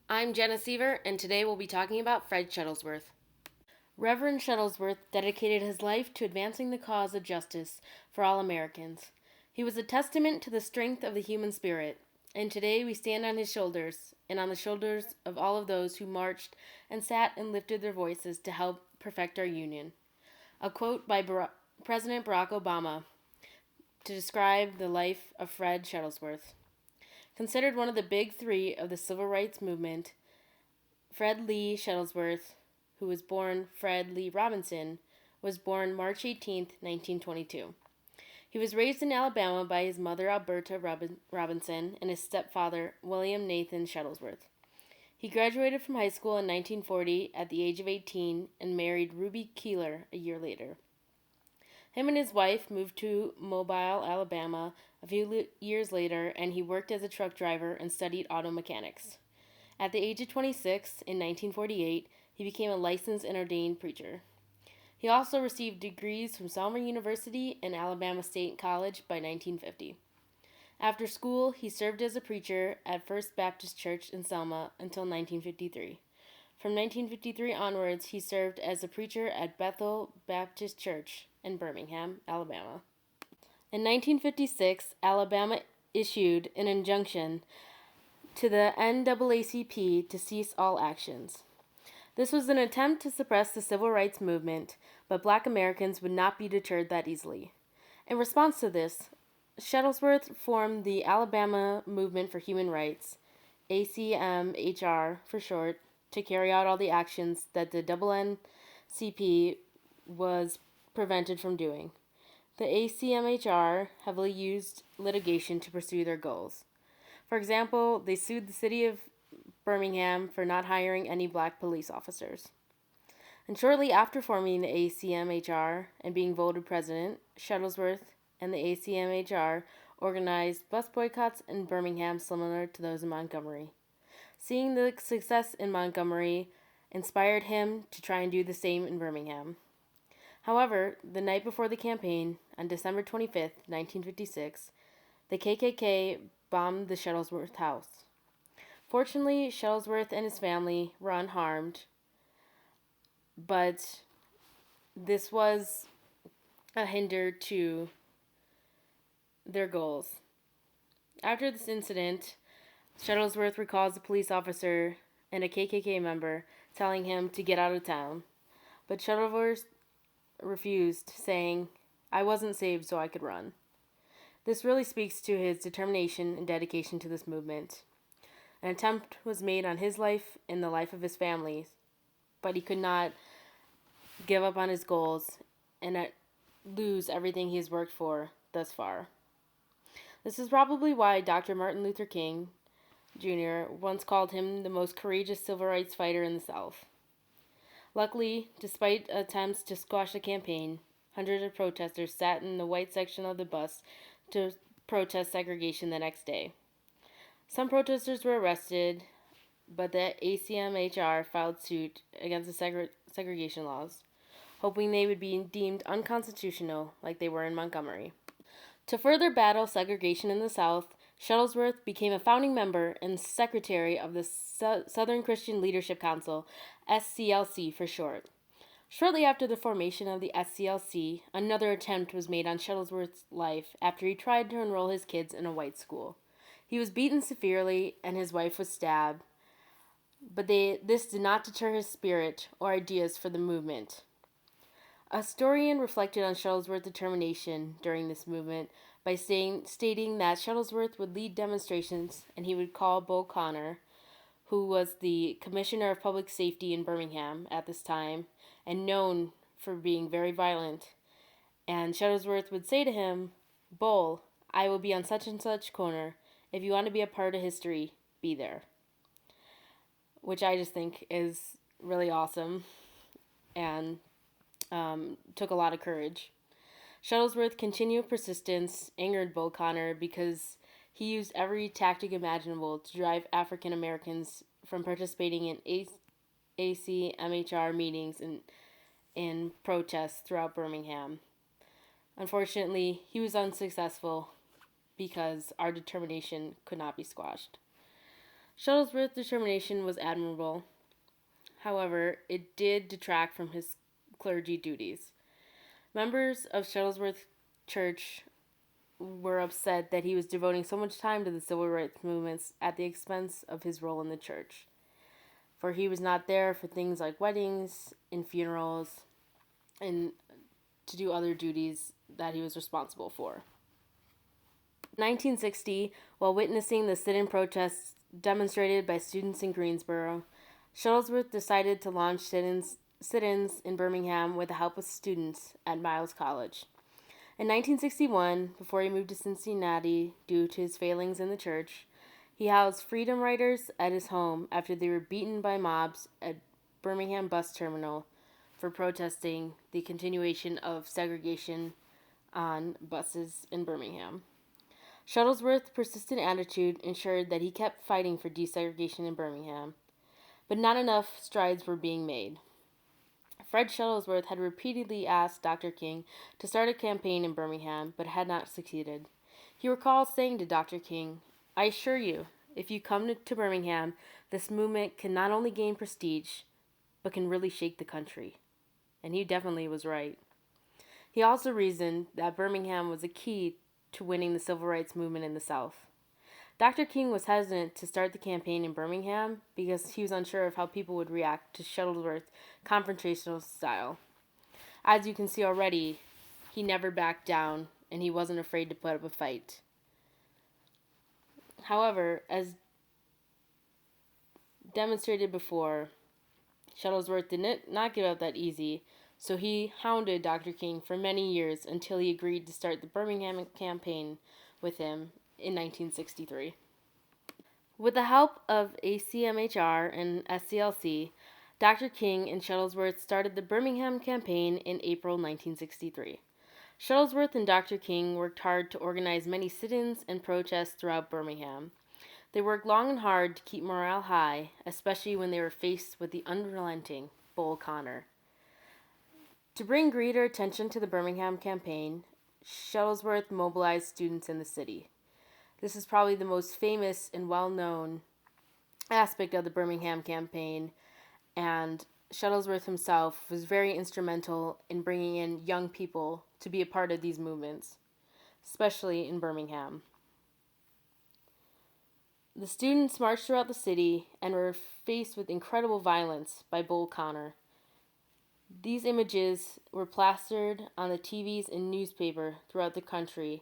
I'm Jenna Seaver, and today we'll be talking about Fred Shuttlesworth. Reverend Shuttlesworth dedicated his life to advancing the cause of justice for all Americans. He was a testament to the strength of the human spirit, and today we stand on his shoulders and on the shoulders of all of those who marched and sat and lifted their voices to help perfect our union. A quote by President Barack Obama to describe the life of Fred Shuttlesworth. Considered one of the big three of the civil rights movement, Fred Lee Shuttlesworth, who was born Fred Lee Robinson, was born March 18, 1922. He was raised in Alabama by his mother Alberta Robinson and his stepfather William Nathan Shuttlesworth. He graduated from high school in 1940 at the age of 18 and married Ruby Keeler a year later. Him and his wife moved to Mobile, Alabama a few years later, and he worked as a truck driver and studied auto mechanics. At the age of 26, in 1948, he became a licensed and ordained preacher. He also received degrees from Selma University and Alabama State College by 1950. After school, he served as a preacher at First Baptist Church in Selma until 1953. From 1953 onwards, he served as a preacher at Bethel Baptist Church in Birmingham, Alabama. In 1956, Alabama issued an injunction to the NAACP to cease all actions. This was an attempt to suppress the civil rights movement, but black Americans would not be deterred that easily. In response to this, Shuttlesworth formed the Alabama Movement for Human Rights, ACMHR for short, to carry out all the actions that the NAACP was prevented from doing. The ACMHR heavily used litigation to pursue their goals. For example, they sued the city of Birmingham for not hiring any black police officers. And shortly after forming the ACMHR and being voted president, Shuttlesworth and the ACMHR organized bus boycotts in Birmingham similar to those in Montgomery. Seeing the success in Montgomery inspired him to try and do the same in Birmingham. However, the night before the campaign, on December 25, 1956, the KKK bombed the Shuttlesworth house. Fortunately, Shuttlesworth and his family were unharmed, but this was a hinder to their goals. After this incident, Shuttlesworth recalls a police officer and a KKK member telling him to get out of town, but Shuttlesworth refused, saying, "I wasn't saved so I could run." This really speaks to his determination and dedication to this movement. An attempt was made on his life and the life of his family, but he could not give up on his goals and lose everything he has worked for thus far. This is probably why Dr. Martin Luther King Jr. once called him the most courageous civil rights fighter in the South. Luckily, despite attempts to squash the campaign, hundreds of protesters sat in the white section of the bus to protest segregation the next day. Some protesters were arrested, but the ACMHR filed suit against the segregation laws, hoping they would be deemed unconstitutional like they were in Montgomery. To further battle segregation in the South, Shuttlesworth became a founding member and secretary of the Southern Christian Leadership Council, SCLC for short. Shortly after the formation of the SCLC, another attempt was made on Shuttlesworth's life after he tried to enroll his kids in a white school. He was beaten severely and his wife was stabbed, but this did not deter his spirit or ideas for the movement. A historian reflected on Shuttlesworth's determination during this movement by stating that Shuttlesworth would lead demonstrations and he would call Bull Connor, who was the Commissioner of Public Safety in Birmingham at this time and known for being very violent, and Shuttlesworth would say to him, "Bull, I will be on such and such corner. If you want to be a part of history, be there." Which I just think is really awesome and took a lot of courage. Shuttlesworth's continued persistence angered Bull Connor because he used every tactic imaginable to drive African Americans from participating in ACMHR meetings and protests throughout Birmingham. Unfortunately, he was unsuccessful because our determination could not be squashed. Shuttlesworth's determination was admirable. However, it did detract from his clergy duties. Members of Shuttlesworth Church were upset that he was devoting so much time to the civil rights movements at the expense of his role in the church, for he was not there for things like weddings and funerals and to do other duties that he was responsible for. In 1960, while witnessing the sit-in protests demonstrated by students in Greensboro, Shuttlesworth decided to launch sit-ins in Birmingham with the help of students at Miles College. In 1961, before he moved to Cincinnati due to his failings in the church, he housed freedom riders at his home after they were beaten by mobs at Birmingham bus terminal for protesting the continuation of segregation on buses in Birmingham. Shuttlesworth's persistent attitude ensured that he kept fighting for desegregation in Birmingham, but not enough strides were being made. Fred Shuttlesworth had repeatedly asked Dr. King to start a campaign in Birmingham, but had not succeeded. He recalls saying to Dr. King, "I assure you, if you come to Birmingham, this movement can not only gain prestige, but can really shake the country." And he definitely was right. He also reasoned that Birmingham was a key to winning the civil rights movement in the South. Dr. King was hesitant to start the campaign in Birmingham because he was unsure of how people would react to Shuttlesworth's confrontational style. As you can see already, he never backed down and he wasn't afraid to put up a fight. However, as demonstrated before, Shuttlesworth did not give up that easy, so he hounded Dr. King for many years until he agreed to start the Birmingham campaign with him in 1963. With the help of ACMHR and SCLC, Dr. King and Shuttlesworth started the Birmingham campaign in April 1963. Shuttlesworth and Dr. King worked hard to organize many sit-ins and protests throughout Birmingham. They worked long and hard to keep morale high, especially when they were faced with the unrelenting Bull Connor. To bring greater attention to the Birmingham campaign, Shuttlesworth mobilized students in the city. This is probably the most famous and well-known aspect of the Birmingham campaign, and Shuttlesworth himself was very instrumental in bringing in young people to be a part of these movements, especially in Birmingham. The students marched throughout the city and were faced with incredible violence by Bull Connor. These images were plastered on the TVs and newspaper throughout the country,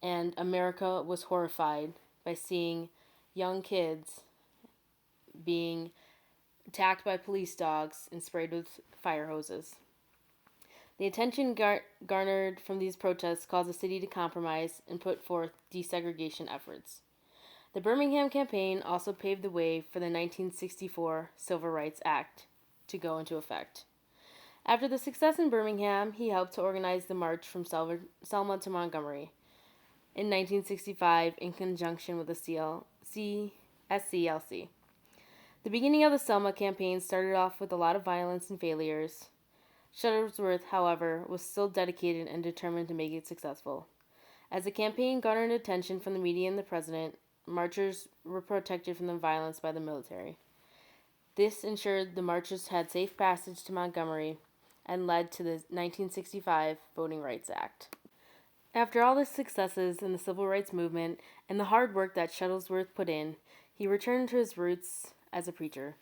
and America was horrified by seeing young kids being attacked by police dogs and sprayed with fire hoses. The attention garnered from these protests caused the city to compromise and put forth desegregation efforts. The Birmingham campaign also paved the way for the 1964 Civil Rights Act to go into effect. After the success in Birmingham, he helped to organize the march from Selma to Montgomery in 1965 in conjunction with the SCLC. The beginning of the Selma campaign started off with a lot of violence and failures. Shuttlesworth, however, was still dedicated and determined to make it successful. As the campaign garnered attention from the media and the president, marchers were protected from the violence by the military. This ensured the marchers had safe passage to Montgomery and led to the 1965 Voting Rights Act. After all the successes in the civil rights movement and the hard work that Shuttlesworth put in, he returned to his roots as a preacher.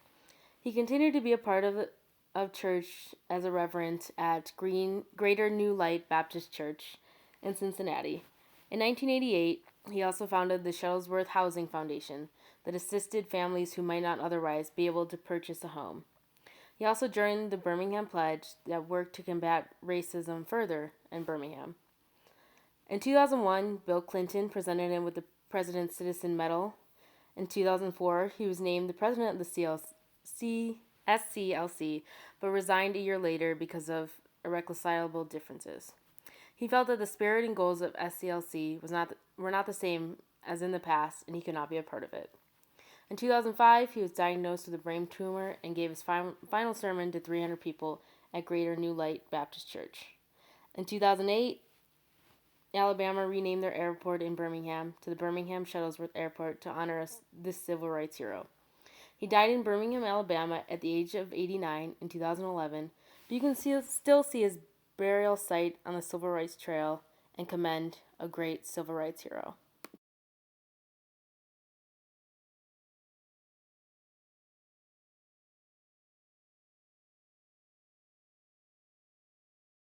He continued to be a part of church as a reverend at Greater New Light Baptist Church in Cincinnati. In 1988, he also founded the Shuttlesworth Housing Foundation that assisted families who might not otherwise be able to purchase a home. He also joined the Birmingham Pledge that worked to combat racism further in Birmingham. In 2001, Bill Clinton presented him with the President's Citizen Medal. In 2004, he was named the president of the SCLC, but resigned a year later because of irreconcilable differences. He felt that the spirit and goals of SCLC were not the same as in the past, and he could not be a part of it. In 2005, he was diagnosed with a brain tumor and gave his final sermon to 300 people at Greater New Light Baptist Church. In 2008, Alabama renamed their airport in Birmingham to the Birmingham Shuttlesworth Airport to honor this civil rights hero. He died in Birmingham, Alabama at the age of 89 in 2011, but you can still see his burial site on the Civil Rights Trail and commend a great civil rights hero.